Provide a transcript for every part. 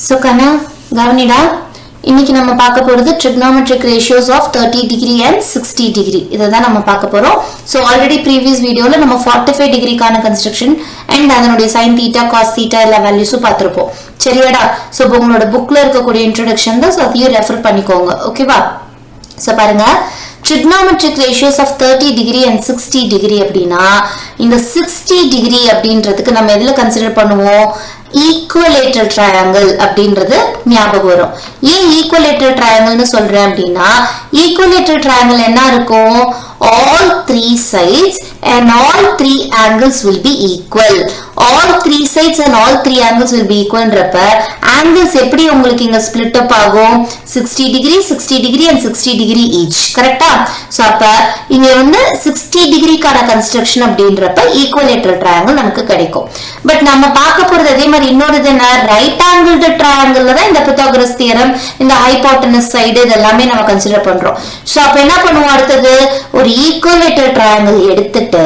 So Kana, கவனிடா இன்னைக்கு நம்ம பார்க்க போறது trigonometric ratios of 30 degree and 60 degree இததான் நம்ம பார்க்க போறோம். So already previous videoல நம்ம 45 degree கான construction and அதனுடைய sin theta cos theta எல்லா values பார்த்திருப்போம். சரியாடா? So உங்களோட bookல இருக்கக்கூடிய introduction தான், so அதையும் ரெஃபர் பண்ணிக்கோங்க. ஓகேவா? So பாருங்க, trigonometric ratios of 30 degree and 60 degree அப்படினா இந்த 60 degree அப்படின்றதுக்கு நம்ம எதுல கன்சிடர் பண்ணுவோம்? equilateral triangle அப்படின்றது ஞாபகம் வரும். ஏன் equilateral triangle னு சொல்றேன் அப்படினா equilateral triangle என்ன இருக்கும்? all three sides and all three angles will be equal. all three sides and all three angles will be equal ன்றப்ப angles எப்படி உங்களுக்கு இங்க split up ஆகும்? 60 degree 60 degree and 60 degree each. கரெக்ட்டா? சோ அப்ப இங்க வந்து 60 degree கான construction அப்படின்றப்ப equilateral triangle நமக்கு கிடைக்கும். பட் நம்ம பார்க்க போறது அதே மாதிரி இன்னொரு என்ன, ரைட் ஆங்கிள் ட்ரையாங்கிள்ல தான் இந்த Pythagoras theorem, இந்த hypotenuse side இதெல்லாமே நம்ம கன்சிடர் பண்றோம். சோ அப்ப என்ன பண்ணுவோம்? அடுத்தது ஒரு equilateral triangle எடுத்துட்டு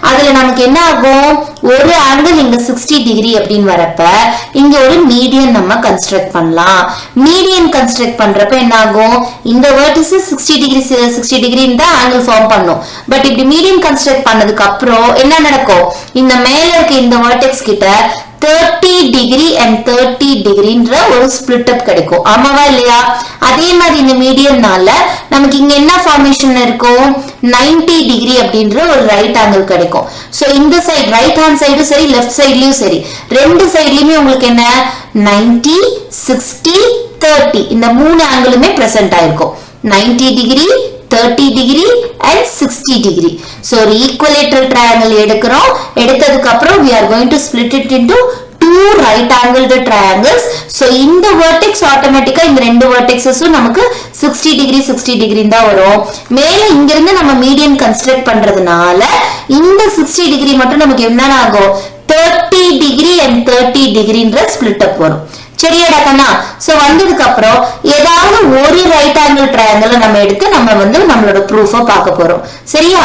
அதுல நமக்கு என்ன ஆகும்? ஒரு ஆங்கிள் இங்க 60 டிகிரி அப்படின்னு வரப்ப இங்க ஒரு மீடியன் நம்ம கன்ஸ்ட்ரக்ட் பண்ணலாம். மீடியன் கன்ஸ்ட்ரக்ட் பண்றப்ப என்ன ஆகும்? இந்த வெர்டிசஸ் 60 டிகிரி தான் ஆங்கிள் ஃபார்ம் பண்ணும். பட் இப்படி மீடியன் கன்ஸ்ட்ரக்ட் பண்ணதுக்கு அப்புறம் என்ன நடக்கும்? இந்த மேல இருக்க இந்த வெர்டெக்ஸ் கிட்ட 30 டிகிரி and 30 டிகிரின்ற ஒரு ஸ்பிளிட் அப் கிடைக்கும். ஆமாவா இல்லையா? அதே மாதிரி இந்த மீடியன்னால நமக்கு இங்க என்ன ஃபார்மேஷன் இருக்கும்? 90 டிகிரி அப்படின்ற ஒரு ரைட் ஆங்கிள் கிடைக்கும். சோ இந்த சைடு ரைட் ஹேண்ட் சைடும் சரி லெஃப்ட் சைட்லயும் சரி ரெண்டு சைட்லயுமே உங்களுக்கு என்ன 90 60 30 இந்த மூணு ஆங்கிளுமே பிரசன்ட் ஆயிருக்கும். 90 degree 30 degree and 60 degree. So ஒரு equilateral triangle எடுக்கிறோம். எடுத்ததுக்கு அப்புறம் we are going to split it into two right angled triangles. So இந்த vertex ஆட்டோமேட்டிக்கா இந்த ரெண்டு vertexஸும் நமக்கு 60 டிகிரி 60 டிகிரி தான் வரும். மேல இங்க இருந்து நம்ம மீடியன் கன்ஸ்ட்ரக்ட் பண்றதுனால இந்த 60 டிகிரி மட்டும் நமக்கு என்ன ஆகும்? 30 டிகிரி and 30 டிகிரின்ற ஸ்பிளிட் அப் வரும். சரியாடா கண்ணா? சோ வந்ததுக்கு அப்புறம் ஏதாவது ஒரு ரைட் ஆங்கிள் ட்ரையாங்கிள் நம்ம எடுத்து நம்ம வந்து நம்மளோட ப்ரூஃபை பார்க்க போறோம். சரியா?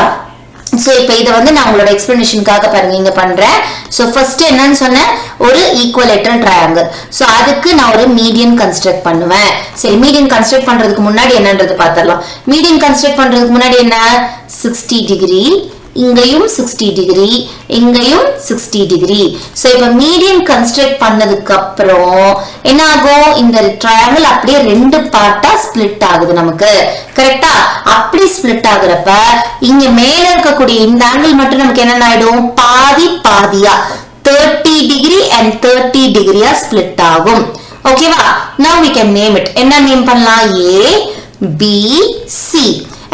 சோ இப்போ இத வந்து நான் உங்களோட எக்ஸ்பிளனேஷனுக்காக பாருங்க இங்க பண்றேன். சோ ஃபர்ஸ்ட் என்னன்னு சொன்னேன்? ஒரு ஈக்குவலேட்டரல் ட்ரையாங்கிள். சோ அதுக்கு நான் ஒரு மீடியன் கன்ஸ்ட்ரக்ட் பண்ணுவேன். சரி, மீடியன் கன்ஸ்ட்ரக்ட் பண்றதுக்கு முன்னாடி என்னன்றது பார்த்தறலாம். மீடியன் கன்ஸ்ட்ரக்ட் பண்றதுக்கு முன்னாடி என்ன? 60 டிகிரி, இங்கேயும் 60 டிகிரி, இங்கேயும் 60 டிகிரி. சோ இப்போ மீடியன் கன்ஸ்ட்ரக்ட் பண்ணதுக்கு அப்புறம் என்ன ஆகும்? இந்த ட்ரையாங்கிள் அப்படியே ரெண்டு பார்ட்டா ஸ்பிளிட் ஆகுது நமக்கு. கரெக்ட்டா? அப்படி ஸ்பிளிட் ஆகுறப்ப இங்க மேல இருக்கக்கூடிய இந்த ஆங்கிள் மட்டும் நமக்கு என்ன ஆயிடும்? பாதி பாதியா 30 டிகிரி and 30 டிகிரியா ஸ்பிளிட் ஆகும். ஓகேவா? now we can name it. என்ன நேம் பண்ணலாம்? A B C.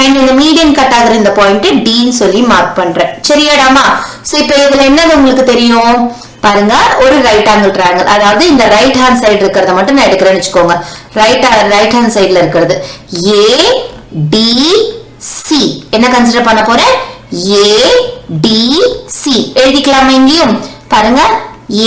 and இந்த மீடியன் கட் ஆகுற இந்த பாயிண்ட் D ன்னு சொல்லி மார்க் பண்றேன். சரியாடாமா? சோ இப்போ இதுல என்னது உங்களுக்கு தெரியும்? பாருங்க, ஒரு ரைட் ஆங்கிள் ட்ரையாங்கிள், அதாவது இந்த ரைட் ஹேண்ட் சைடு இருக்கிறத மட்டும் நான் எடுக்கிறேன்னு வெச்சுக்கோங்க. ரைட் ஹேண்ட் சைடுல இருக்கிறது A D C என்ன கன்சிடர் பண்ண போறேன்? A D C எழுதிக்கலாமா? இங்கேயும் பாருங்க,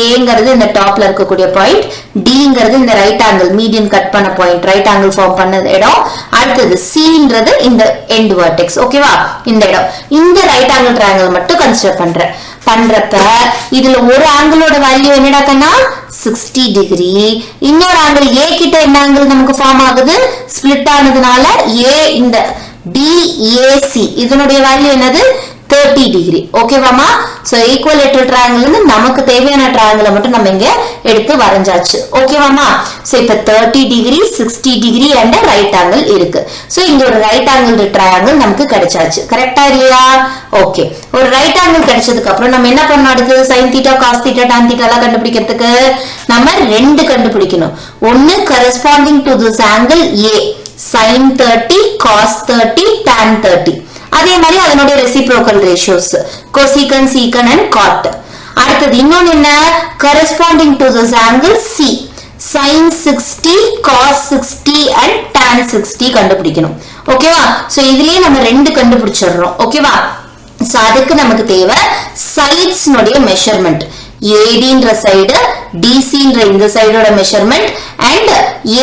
ஏங்கிறது இந்த டாப்ல இருக்கக்கூடிய பாயிண்ட், டிங்கிறது இந்த ரைட் ஆங்கிள் மீடியன் கட் பண்ண பாயிண்ட், ரைட் ஆங்கிள் ஃபார்ம் பண்ண இடம். அடுத்தது சின்றது இந்த எண்ட் வெர்டெக்ஸ். ஓகேவா? இந்த இடம், இந்த ரைட் ஆங்கிள் ட்ரையாங்கிள் மட்டும் கன்சிடர் பண்றப்ப இதுல ஒரு ஆங்கிளோட வேல்யூ என்னடாக்கன்னா 60 டிகிரி. இன்னொரு ஆங்கிள் ஏ கிட்ட என்ன ஆங்கிள் நமக்கு ஃபார்ம் ஆகுது? ஸ்பிளிட் ஆனதுனால ஏ இந்த DAC இதனுடைய வேல்யூ என்னது? 30 டிகிரி. ஓகேவாமா? சோ ஈக்குவலேட்டரல் ட்ரையாங்கிள் இருந்து நமக்கு தேவையான ட்ரையாங்கிளை மட்டும் நம்ம இங்க எடுத்து வரைஞ்சாச்சு. ஓகேவாமா? சோ இப்ப 30 degree 60 degree and right angle இருக்கு. சோ இங்க ஒரு ரைட் ஆங்கிள் ட்ரையாங்கிள் நமக்கு கிடைச்சாச்சு. கரெக்ட்டா இல்லையா? ஓகே. ஒரு ரைட் ஆங்கிள் கிடைச்சதுக்கு அப்புறம் நம்ம என்ன பண்ணணும்? அடுத்து sin θ cos θ tan θ எல்லாம் கண்டுபிடிக்கிறதுக்கு நம்ம ரெண்டு கண்டுபிடிக்கணும். ஒன்னு corresponding to this angle A, sin 30 cos 30 tan 30. அதே மாதிரி அதனுடைய reciprocal ratios cosecant secant and cot. அடுத்தது இன்னொன்னு என்ன? corresponding to this angle C, sin 60 cos 60 and tan 60 கண்டுபிடிக்கணும். ஓகேவா? சோ இதுலயே நம்ம ரெண்டு கண்டுபிடிச்சிடுறோம். ஓகேவா? சோ அதுக்கு நமக்கு தேவை சைட்ஸ் உடைய மெஷர்மென்ட். ADன்ற சைடு, DCன்ற இந்த சைடோட மெஷர்மென்ட் and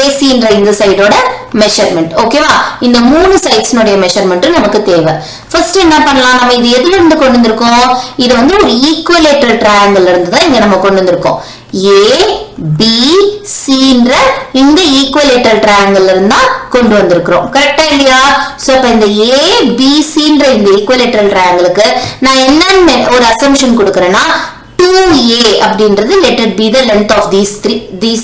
ACன்ற இந்த சைடோட மெஷர்மென்ட். ஓகேவா? இந்த மூணு சைட்ஸ்னுடைய மெஷர்மென்ட் நமக்கு தேவை. ஃபர்ஸ்ட் என்ன பண்ணலாம்? நம்ம இது எதுல இருந்து கொண்டு வந்திருக்கோம்? இது வந்து ஒரு ஈக்குவலேட்டரல் ட்ரையாங்கிள்ல இருந்து தான் இங்க நம்ம கொண்டு வந்திருக்கோம். A B C ன்ற இந்த ஈக்குவலேட்டர் ட்ரையாங்கிள் இருந்தா கொண்டு வந்திருக்கிறோம் கரெக்டா இல்லையா சோ அப்ப இந்த ABC ன்ற இந்த ஈக்குவலேட்டர் ட்ரையாங்கிளுக்கு நான் என்ன ஒரு அசம்ப்ஷன் கொடுக்கறேன்னா 2a அப்படின்றது let it be the length of these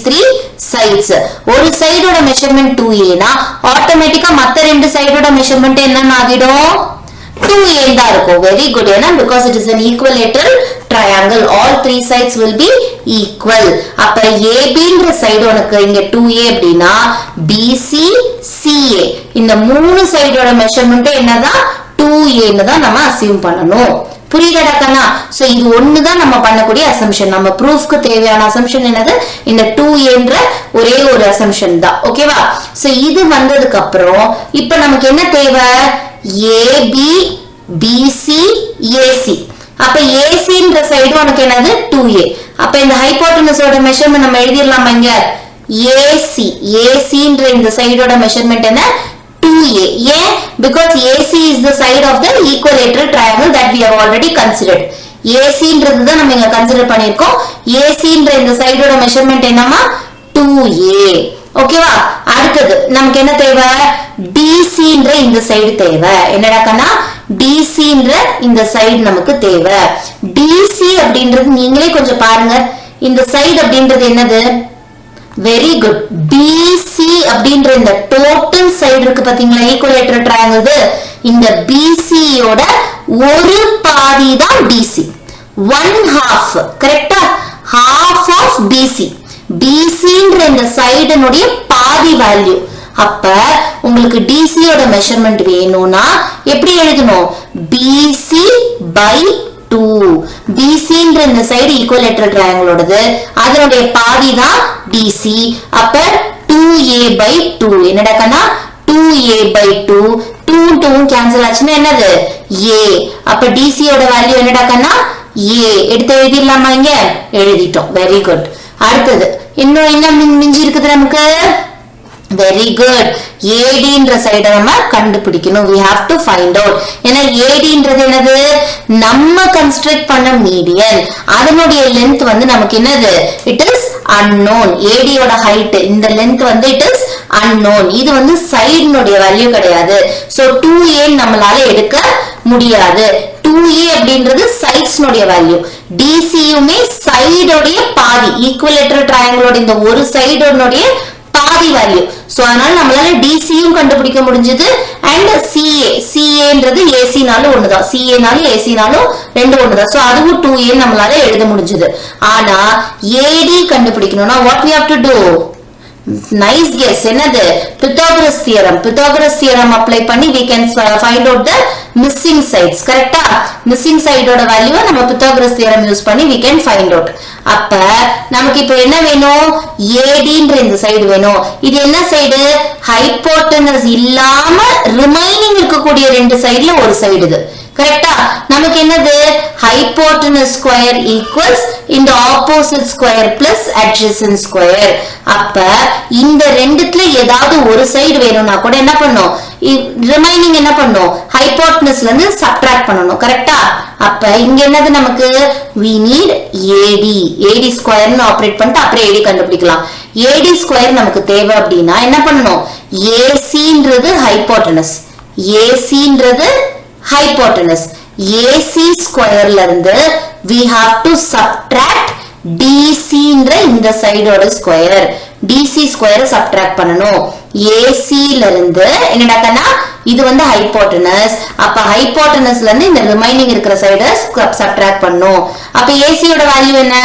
three sides ஒரு சைடோட மெஷர்மென்ட் 2a னா ஆட்டோமேட்டிக்கா மத்த ரெண்டு சைடோட மெஷர்மென்ட் என்ன ஆகிடும் 2a தான் இருக்கும் very good ஏனா because it is an equilateral triangle all three sides will be equal அப்ப AB ன்ற சைடு உனக்கு இங்க 2a அப்படினா BC CA இந்த மூணு சைடோட மெஷர்மென்ட் என்னதான் 2a ன்னு தான் நம்ம அஸ்யூம் பண்ணனும் புரியுதா கண்ணா சோ இது ஒன்னு தான் நம்ம பண்ணக்கூடிய அசம்ப்ஷன் நம்ம ப்ரூஃப்க்கு தேவையான அசம்ப்ஷன் என்னது இந்த 2a ன்ற ஒரே ஒரு அசம்ப்ஷன் தான் ஓகேவா சோ இது வந்ததுக்கு அப்புறம் இப்போ நமக்கு என்ன தேவை AB BC AC அப்ப AC ன்ற சைடு உனக்கு என்னது 2a அப்ப இந்த ஹைபோடெனஸோட மெஷர்மென்ட் நம்ம எழுதிரலாமா இங்க AC ன்ற இந்த சைடோட மெஷர்மென்ட் என்ன 2a yeah because AC is the side of the equilateral triangle that we have already considered AC ன்றது தான் நம்ம இங்க கன்சிடர் பண்ணிருக்கோம் AC ன்ற இந்த சைடோட மெஷர்மென்ட் என்னமா 2a ஓகேவா அடுத்து நமக்கு என்ன தேவை DC ன்ற இந்த சைடு தேவை என்னடா கண்ணா DC ன்ற இந்த சைடு நமக்கு தேவை DC அப்படின்றது நீங்களே கொஞ்சம் பாருங்க இந்த சைடு அப்படின்றது என்னது very good BC அப்படின்ற இந்த டோட்டல் சைடு இருக்கு பாத்தீங்களா ஈக்குவலேட்டர் ட்ரையாங்கிள் இந்த BC யோட ஒரு பாதி தான் DC 1/2 கரெக்ட்டா half of BC ன்ற இந்த சைடுனுடைய பாதி வேல்யூ அப்ப உங்களுக்கு DC யோட மெஷர்மென்ட் வேணும்னா எப்படி எழுதணும் BC by 2 BC ன்ற இந்த சைடு ஈக்குவலேட்டர் ட்ரையாங்கிளோடது அதனுடைய பாதி தான் DC அப்ப 2a by 2 என்னடா கண்ணா 2a by 2 2 கேன்சல் ஆச்சுன்னா என்னது a அப்ப DC யோட வேல்யூ என்னடா கண்ணா a எடுத்து எழுதிடலாமா இங்க எழுதிட்டோம் வெரி குட் அடுத்து இன்னும் என்ன மிஞ்சி இருக்குது நமக்கு very good AD ன்ற சைட நம்ம கண்டுபிடிக்கணும் we have to find out ஏனா AD ன்றது என்னது நம்ம கன்ஸ்ட்ரக்ட் பண்ண மீடியன் அதனுடைய லெந்த் வந்து நமக்கு என்னது it is unknown AD யோட ஹைட் இந்த லெந்த் வந்து it is unknown இது வந்து சைடுனுடைய வேல்யூ கிடையாது சோ 2a நம்மளால எடுக்க முடியாது 2a அப்படின்றது சைட்ஸ்னுடைய வேல்யூ DC யுமே சைடோட பாதி ஈக்குவலேட்டர் ட்ரையாங்கிளோட இந்த ஒரு சைடுனுடைய பாதி வேல்யூ சோ அதனால நம்மளால DC யும் கண்டுபிடிக்க முடிஞ்சது and CA ன்றது AC நாலும் ஒண்ணுதான் CA நாலும் AC நாலும் ரெண்டு ஒண்ணுதான் சோ அதுவும் 2a நம்மளால எழுத முடிஞ்சது ஆனா AD கண்டுபிடிக்கணும்னா what we have to do nice guess என்னது Pythagoras theorem apply பண்ணி we can find out the missing sides கரெக்ட்டா missing side ஓட வேல்யூவை நம்ம Pythagoras theorem யூஸ் பண்ணி we can find out அப்ப நமக்கு இப்போ என்ன வேணும் AD ன்ற இந்த சைடு வேணும் இது என்ன சைடு ஹைபோடெனஸ் இல்லாம ரிமைனிங் இருக்கக்கூடிய ரெண்டு சைடுல ஒரு சைடு இது கரெக்ட்டா நமக்கு என்னது hypotenuse square equals இந்த opposite square plus adjacent square அப்ப இந்த ரெண்டுத்துல ஏதாவது ஒரு சைடு வேணும்னா கூட என்ன பண்ணனும் ரிமைனிங் என்ன பண்ணனும் ஹைபோடெனஸ்ல இருந்து சப்ட்ராக்ட் பண்ணனும் கரெக்ட்டா அப்ப இங்க என்னது நமக்கு we need AD square னு ஆபரேட் பண்ணிட்டு அப்புறம் AD கண்டுபிடிக்கலாம் AD square நமக்கு தேவை அப்படினா என்ன பண்ணனும் AC ன்றது hypotenuse hypotenuse AC square ல இருந்து we have to subtract DC ன்ற இந்த சைடோட ஸ்கொயர் DC ஸ்கொயரை சப்ட்ராக்ட் பண்ணனும் AC ல இருந்து என்னடாக்கனா இது வந்து ஹைபோடெனஸ் அப்ப ஹைபோடெனஸ்ல இருந்து இந்த ரிமைனிங் இருக்கிற சைடை சப்ட்ராக்ட் பண்ணனும் அப்ப AC யோட வேல்யூ என்ன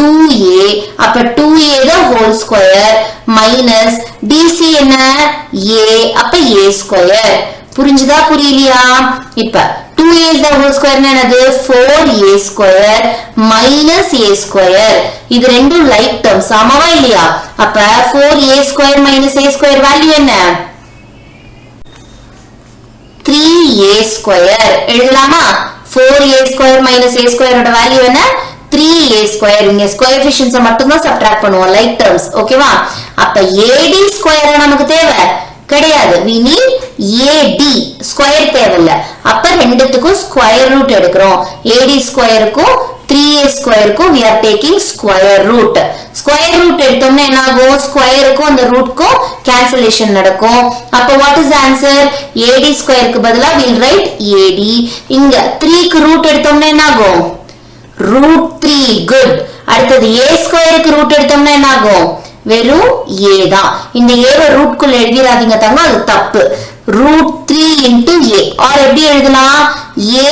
2a அப்ப 2a the whole square minus DC என்ன a அப்ப a square புரிஞ்சுதா புரியலையா இப்ப 2a is the whole square என்னது 4a square minus a square இது ரெண்டும் லைக் டேர்ம் சமமா இல்லையா அப்ப 4a square minus a square value என்ன 3a square எழுதலாமா 4a square minus a square ஓட வேல்யூ என்ன 3a square இங்க கோஎஃபிஷியன்ட்ஸ் மட்டும் தான் சப்ட்ராக்ட் பண்ணுவோம் லைக் டேர்ம்ஸ் ஓகேவா அப்ப AD ஸ்கொயர் நமக்கு தேவை கிடையாது we need AD ஸ்கொயர் தேவையில்ல அப்ப ரெண்டுத்துக்கும் ஸ்கொயர் ரூட் எடுக்கிறோம் AD ஸ்கொயருக்கும் 3a ஸ்கொயருக்கும் we are taking square root எடுத்தோம்னா எடுத்தோம்னா என்ன ஆகும் ஸ்கொயருக்கும் அந்த ரூட்க்கும் கேன்சலேஷன் நடக்கும் அப்ப வாட் இஸ் ஆன்சர் AD ஸ்கொயருக்கு பதிலா we'll write AD இங்க 3 க்கு ரூட் எடுத்தோம்னா என்ன ஆகும் √3 குட் அடுத்து A ஸ்கொயருக்கு ரூட் எடுத்தோம்னா என்ன ஆகும் வெறும் A தான் இந்த A வை ரூட்க்குள்ள எழுதிராதீங்க தங்க அது தப்பு √3 into A or எப்படி எழுதலாம் A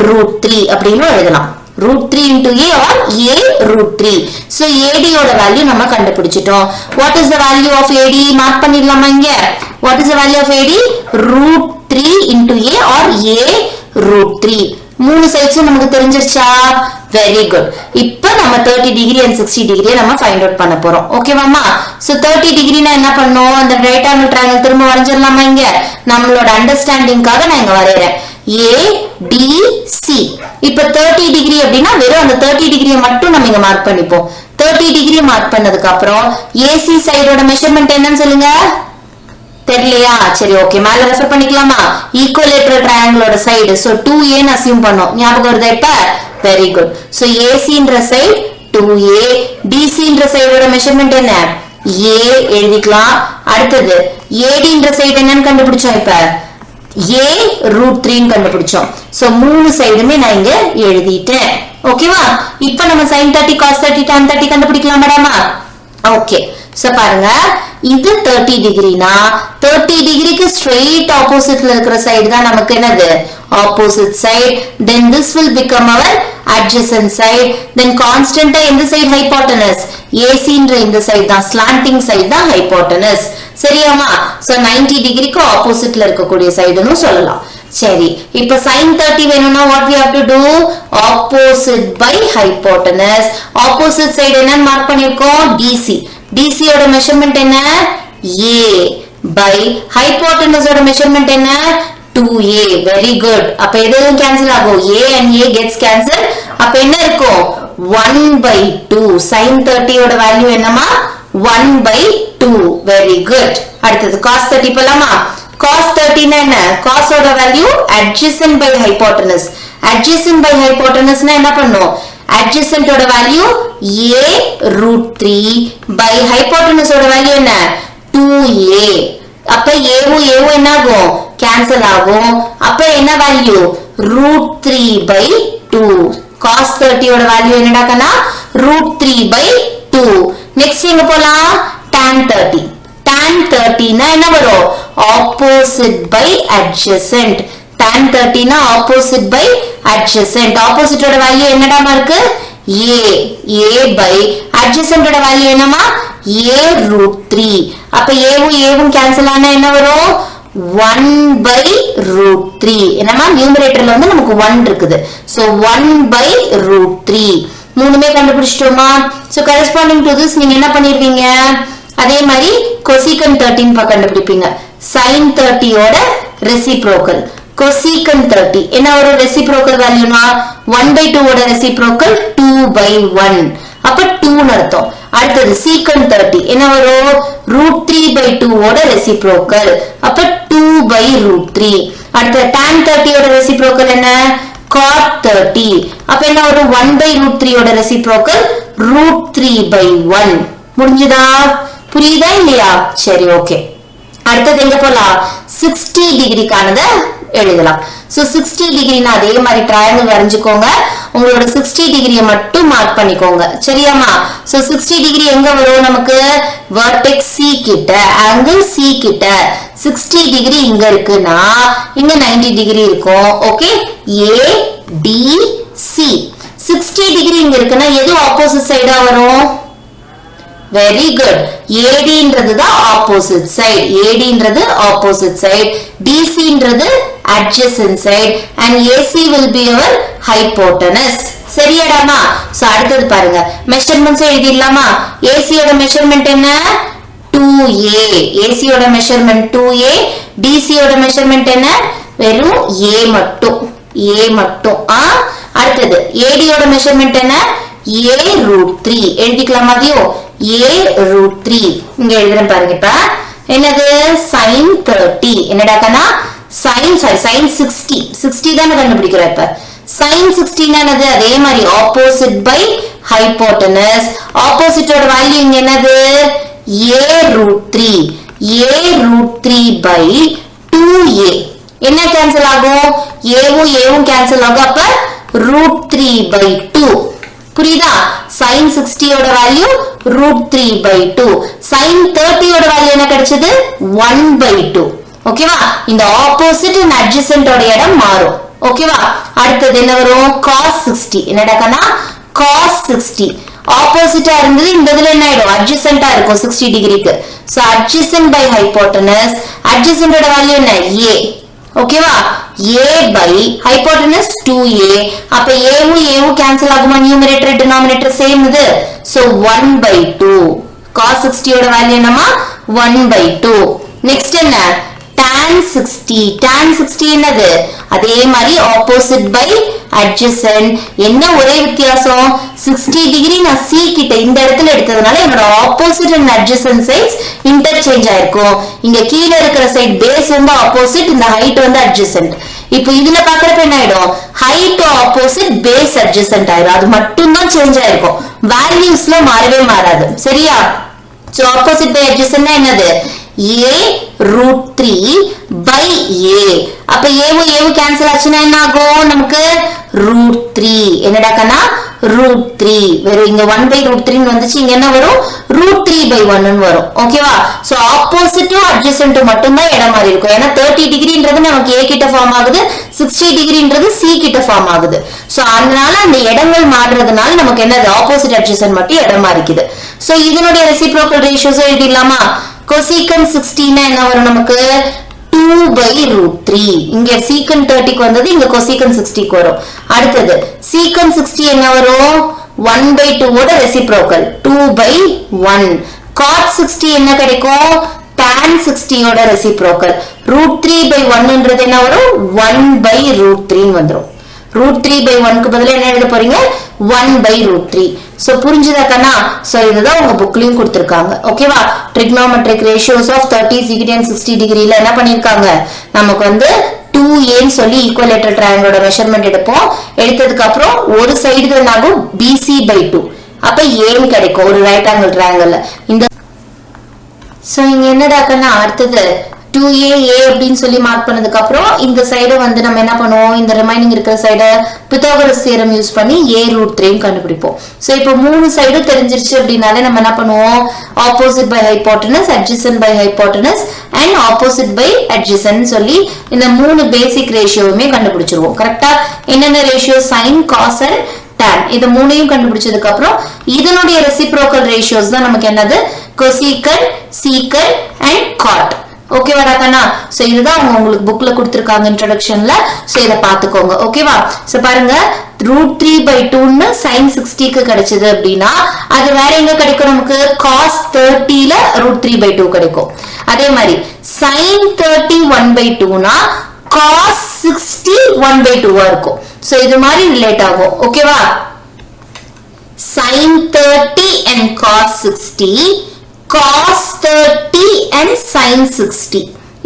√3 அப்படினு எழுதலாம் √3 into A or A √3 so AD ஓட வேல்யூ நம்ம கண்டுபிடிச்சிட்டோம் what is the value of AD mark பண்ணிடலாமா இங்க what is the value of AD √3 into A or A √3 மூணு சைட்ஸும் நமக்கு தெரிஞ்சிருச்சா வெரி குட் இப்போ நம்ம 30 டிகிரி and 60 டிகிரியை நம்ம ஃபைண்ட் அவுட் பண்ண போறோம் ஓகேவாமா சோ 30 டிகிரினா என்ன பண்ணோம் அந்த ரைட் ஆங்கிள் ட்ரையாங்கிள் திரும்ப வரைஞ்சிரலாமா இங்க நம்மளோட அண்டர்ஸ்டாண்டிங்காக நான் இங்க வரையறேன் ADC இப்போ 30 டிகிரி அப்படினா வெறும் அந்த 30 டிகிரியை மட்டும் நம்ம இங்க மார்க் பண்ணிப்போம் 30 டிகிரி மார்க் பண்ணதுக்கு அப்புறம் AC சைடோட மெஷர்மென்ட் என்னன்னு சொல்லுங்க தெரியலையா சரி ஓகே மேல ரெஃபர் பண்ணிக்கலாமா ஈக்குவலேட்டரல் ட்ரையாங்கிளோட சைடு சோ 2A ன்னு அஸ்யூம் பண்ணோம் ஞாபகம் வருதா இப்ப வெரி குட் சோ AC ன்ற சைடு 2A DC ன்ற சைடோட மெஷர்மென்ட் என்ன A எழுதிக்கலாம் அடுத்து AD ன்ற சைடு என்னன்னு கண்டுபிடிச்சோம் இப்ப A √3 ன்னு கண்டுபிடிச்சோம் சோ மூணு சைடுமே நான் இங்க எழுதிட்டேன் ஓகேவா இப்போ நம்ம sin 30 cos 30 tan 30 கண்டுபிடிக்கலாம் மேடமா ஓகே சோ பாருங்க இது 30 டிகிரினா 30 டிகிரிக்கு ஸ்ட்ரைட் ஆப்போசிட்ல இருக்கிற சைடு தான் நமக்கு என்னது opposite side then this will become our adjacent side then constant இந்த side hypotenuse AC ன்ற இந்த side தான் slanting side தான் hypotenuse சரியாமா சோ 90 டிகிரிக்கு ஆப்போசிட்ல இருக்க கூடிய சைடுன்னு சொல்லலாம் சரி இப்போ sin 30 வேணும்னா what we have to do opposite by hypotenuse opposite side என்ன மார்க் பண்ணிருக்கோம் DC ஓட மெஷர்மென்ட் என்ன A by hypotenuse ஓட மெஷர்மென்ட் என்ன 2A very good அப்ப எதுவும் கேன்சல் ஆகும் A and A gets cancelled அப்ப என்ன இருக்கும் 1/2 sin 30 ஓட வேல்யூ என்னமா 1/2 very good அடுத்து cos 30 போலாமா cos 30 னா என்ன cos ஓட வேல்யூ adjacent by hypotenuse னா என்ன பண்ணும் adjacent ஓட வேல்யூ A √3 by hypotenuse ஓட வேல்யூ என்ன 2A அப்ப A என்ன ஆகும் கேன்சல் ஆகும் அப்ப என்ன வேல்யூ √3/2 cos 30 ஓட வேல்யூ என்னடாக்கனா √3/2 நெக்ஸ்ட் எங்க போலாம் tan 30 னா என்ன வரும் opposite by adjacent tan 30 னா opposite by adjacent opposite ஓட வேல்யூ என்னடாமா இருக்கு A by adjacent ஓட வேல்யூ என்னமா A √3 அப்ப A கேன்சல் ஆனா என்ன வரும் 1/√3 என்னமா நியூமரேட்டர்ல வந்து நமக்கு 1 இருக்குது சோ 1/√3 மூணுமே கண்டுபிடிச்சிட்டோமா சோ கரெஸ்பாண்டிங் டு திஸ் நீங்க என்ன பண்ணிருக்கீங்க அதே மாதிரி cosecant 13 கண்டுபிடிப்பீங்க sin 30 ஓட ரெசிப்ரோக்கல் cosecant 30 என்ன ஒரு ரெசிப்ரோக்கல் வேல்யூனா 1/2 ஓட ரெசிப்ரோக்கல் 2/1 அப்ப 2 ன்னு அர்த்தம் அடுத்து secant 30 என்ன வரும் √3/2 ஓட ரெசிப்ரோக்கல் அப்ப 2/√3 அடுத்து tan 30 ஓட ரெசிப்ரோக்கல் என்ன cot 30 அப்ப என்ன வரும் 1/√3 ஓட ரெசிப்ரோக்கல் √3/1 முடிஞ்சதா புரியுதா இல்லையா சரி ஓகே அடுத்து எங்க போலாம் 60 டிகிரிக்கானத எழுதலாம் சோ 60 டிகிரினா அதே மாதிரி ட்ரையாங்கிள் வரைஞ்சுக்கோங்க உங்களோட 60 டிகிரியை மட்டும் மார்க் பண்ணிக்கோங்க சரியாமா சோ 60 டிகிரி எங்க வரும் நமக்கு வெர்டெக்ஸ் C கிட்ட ஆங்கிள் C கிட்ட 60 டிகிரி இங்க இருக்குனா இங்க 90 டிகிரி இருக்கும் ஓகே ADC 60 டிகிரி இங்க இருக்குனா எது ஆப்போசிட் சைடா வரும் very good AD ன்றது தான் opposite side DC ன்றது adjacent side and AC will be our hypotenuse சரியாடாமா சோ அடுத்து பாருங்க மெஷர்மென்ட்ஸ் எழுதிடலாமா AC ஓட மெஷர்மென்ட் என்ன 2A AC ஓட மெஷர்மென்ட் 2A DC ஓட மெஷர்மென்ட் என்ன வெறும் A மட்டும் அடுத்து AD ஓட மெஷர்மென்ட் என்ன A √3 எழுதிக்கலாமா அதையோ A √3 இங்க எழுதுறேன் பாருங்க இப்ப என்னது sin 30 என்னடாக்கனா sin 60 தான கண்டுபிடிக்கிறோம் இப்ப sin 60 என்னது அதே மாதிரி opposite by hypotenuse. Opposite ஓட வேல்யூ இங்க என்னது? a root 3. a root 3 by 2a. என்ன கேன்சல் ஆகும்? a வும் கேன்சல் ஆகும். அப்ப root 3 by 2. புரியுதா? sin 60 ஓட வேல்யூ root 3 by 2. sin 30 ஓட வேல்யூ என்ன கிடைச்சது? 1 by 2. ஓகேவா? இந்த ஆப்போசிட் அண்ட் அட்ஜசன்ட் ஓட இடம் மாறும். ஓகேவா? அடுத்தது என்ன வரும்? cos 60. என்னடாக்கனா cos 60 ஆப்போசிட்டா இருந்தது, இந்த இதுல என்ன ஆயிடும்? அட்ஜசன்ட்டா இருக்கும் 60 டிகிரிக்கு. So adjacent by hypotenuse, adjacent ஓட வேல்யூ என்ன? a. ஓகேவா? a by hypotenuse 2a. அப்ப a வும் கேன்சல் ஆகுமா? நியூமரேட்டர் டினாமினேட்டர் சேம் இது. So 1 by 2. cos 60 ஓட வேல்யூ என்னமா? 1 by 2. நெக்ஸ்ட் என்ன? tan 60. tan 60 என்னது? அதே மாதிரி ஆப்போசிட் பை அட்ஜசன்ட். என்ன ஒரே வித்தியாசம்? 60 டிகிரி நான் c கிட்ட இந்த இடத்துல எடுத்ததுனால என்னோட opposite and adjacent sides interchange ஆயிருக்கும். இங்க கீழ இருக்கிற சைடு பேஸ் வந்து ஆப்போசிட், இந்த ஹைட் வந்து அட்ஜசன்ட். இப்போ இதுல பாக்குறப்ப என்ன ஆயிடும்? ஹைட் ஆப்போசிட், பேஸ் அட்ஜசன்ட் ஆயிடும். அது மட்டும் தான் சேஞ்ச் ஆயிருக்கும். வேல்யூஸ்ல மாறவே மாறாது. சரியா? சோ ஆப்போசிட் பை அட்ஜசன்ட்னா என்னது? a root 3 by a. அப்ப a வும் கேன்சல் ஆச்சுன்னா என்ன ஆகும்? நமக்கு root 3. என்னடாக்கனா root 3. வெறும் இங்க 1 by root 3 வந்துச்சு, இங்க என்ன வரும்? root 3 by 1 வரும். ஓகேவா? சோ ஆப்போசிட்டும் அட்ஜசன்ட்டும் மட்டும் தான் இடம் மாறி இருக்கும். ஏன்னா 30 டிகிரின்றது நமக்கு a கிட்ட ஃபார்ம் ஆகுது, 60 டிகிரின்றது c கிட்ட ஃபார்ம் ஆகுது. சோ அதனால அந்த இடங்கள் மாறுறதுனால நமக்கு என்னது? ஆப்போசிட் அட்ஜசன்ட் மட்டும் இடம் மாறிக்குது. சோ இதனுடைய ரெசிப்ரோக்கல் ரேஷியோஸ் எழுதிடலாமா? cosecant 60 னா என்ன வரும் நமக்கு? 2 by root 3. இங்க secant 30 க்கு வந்தது, இங்க cosecant 60 க்கு வரும். அடுத்தது secant 60 என்ன வரும்? 1 by 2 ஓட ரெசிப்ரோக்கல் 2 by 1. cot 60 என்ன கிடைக்கும்? tan 60 ஓட ரெசிப்ரோக்கல் root 3 by 1 ன்றது என்ன வரும்? 1 by root 3 வந்துரும். root 3 by 1 க்கு பதிலா என்ன எழுத போறீங்க? 1 by root 3. சோ புரிஞ்சுதா கண்ணா? சோ இதுதான் உங்க புக்லயும் கொடுத்திருக்காங்க. ஓகேவா? trigonometric ratios of 30, 60 and 60 டிகிரில என்ன பண்ணிருக்காங்க? நமக்கு வந்து 2a ன்னு சொல்லி ஈக்குவலேட்டர் ட்ரையாங்கிளோட மெஷர்மென்ட் எடுப்போம். எடுத்ததுக்கு அப்புறம் ஒரு சைடு தான் ஆகும் BC by 2. அப்ப a ன்னு கிடைக்கும் ஒரு ரைட் ஆங்கிள் ட்ரையாங்கிள்ல. இந்த சோ இங்க என்னடாக்கன்னா அடுத்தது 2a அப்படின்னு சொல்லி மார்க் பண்ணதுக்கு அப்புறம் இந்த சைடு வந்து நம்ம என்ன பண்ணுவோம்? இந்த ரிமைனிங் இருக்கிற சைடு பித்தாகரஸ் தியரம் யூஸ் பண்ணி a root 3 கண்டுபிடிப்போம். சோ இப்போ மூணு சைடு தெரிஞ்சிருச்சு அப்படினாலே நம்ம என்ன பண்ணுவோம்? Opposite by hypotenuse, adjacent by hypotenuse and opposite by adjacent சொல்லி இந்த மூணு பேசிக் ரேஷியோவுமே கண்டுபிடிச்சிருவோம். கரெக்ட்டா? என்னென்ன ratio? sin, cos and tan. இது மூணையும் கண்டுபிடிச்சதுக்கு அப்புறம் இதனுடைய ரெசிப்ரோக்கல் ரேஷியோஸ் தான் நமக்கு என்னது? cosecant, secant and cot. ஓகேவா கண்ணா? சோ இதுதான் உங்களுக்கு புக்ல கொடுத்திருக்காங்க இன்ட்ரோடக்ஷன்ல. சோ இத பாத்துக்கோங்க. ஓகேவா? சோ பாருங்க root 3 by 2 ன்னு sin 60 க்கு கிடைச்சது அப்படினா அது வேற எங்க கிடைக்கும்? நமக்கு cos 30 ல root 3 by 2 கிடைக்கும். அதே மாதிரி sin 30 1 by 2 னா cos 60 1 by 2 இருக்கும். சோ இது மாதிரி ரிலேட் ஆகும். ஓகேவா? sin 30 and cos 60, cos 30 and sin 60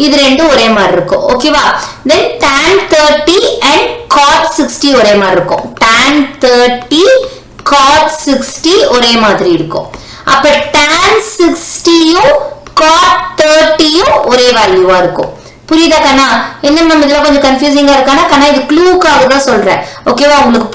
இது ரெண்டும் ஒரே மாதிரி இருக்கும். ஓகேவா? then tan 30 and cot 60 ஒரே மாதிரி இருக்கும். tan 30 cot 60 ஒரே மாதிரி இருக்கும். அப்ப tan 60 யும் cot 30 யும் ஒரே வேல்யூவா இருக்கும். புரியுதா கண்ணா? என்ன நம்ம இதெல்லாம் கொஞ்சம் கன்ஃபியூசிங்கா இருக்கானா கண்ணா? இது க்ளூக்காக தான் சொல்றேன். ஓகேவா? உங்களுக்கு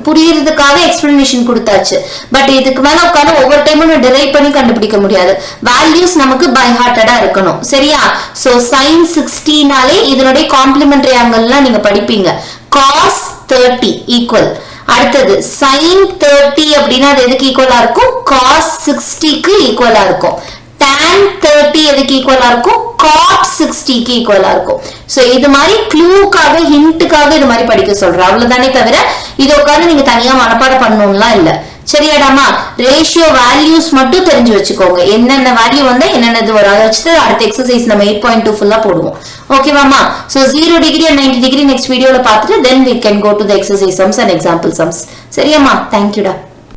புரியுறதுக்காக எக்ஸ்பிளனேஷன் கொடுத்தாச்சு. பட் இதுக்கு மேல உட்காந்து ஒவ்வொரு டைமும் டிரைவ் பண்ணி கண்டுபிடிக்க முடியாது. வேல்யூஸ் நமக்கு பை ஹார்ட்டடா இருக்கணும். சரியா? சோ sin 60 னாலே இதனுடைய காம்ப்ளிமெண்டரி ஆங்கிள்லாம் நீங்க படிப்பீங்க. cos 30 equal. அடுத்தது sin 30 அப்படின்னா அது எதுக்கு ஈக்குவலா இருக்கும்? cos 60 க்கு ஈக்குவலா இருக்கும். tan 30 எதுக்கு ஈக்குவலா இருக்கும்? cot 60 க்கு ஈக்குவலா இருக்கும். சோ இது மாதிரி க்ளூக்காக ஹிண்ட்காக இது மாதிரி படிக்க சொல்றேன். அவ்வளவுதானே தவிர இது உட்கார்ந்து நீங்க தனியா மனப்பாடம் பண்ணணும்லாம் இல்ல. சரியாடாமா? ரேஷியோ வேல்யூஸ் மட்டும் தெரிஞ்சு வச்சுக்கோங்க. என்னென்ன வேல்யூ வந்தா என்னென்னது வரும் அதை வச்சுட்டு அடுத்த எக்ஸசைஸ் நம்ம 8.2 ஃபுல்லா போடுவோம். ஓகேவாமா? So 0 degree and 90 degree next வீடியோல பார்த்துட்டு then we can go to the exercise sums and example sums. சரியாமா? Thank you டா.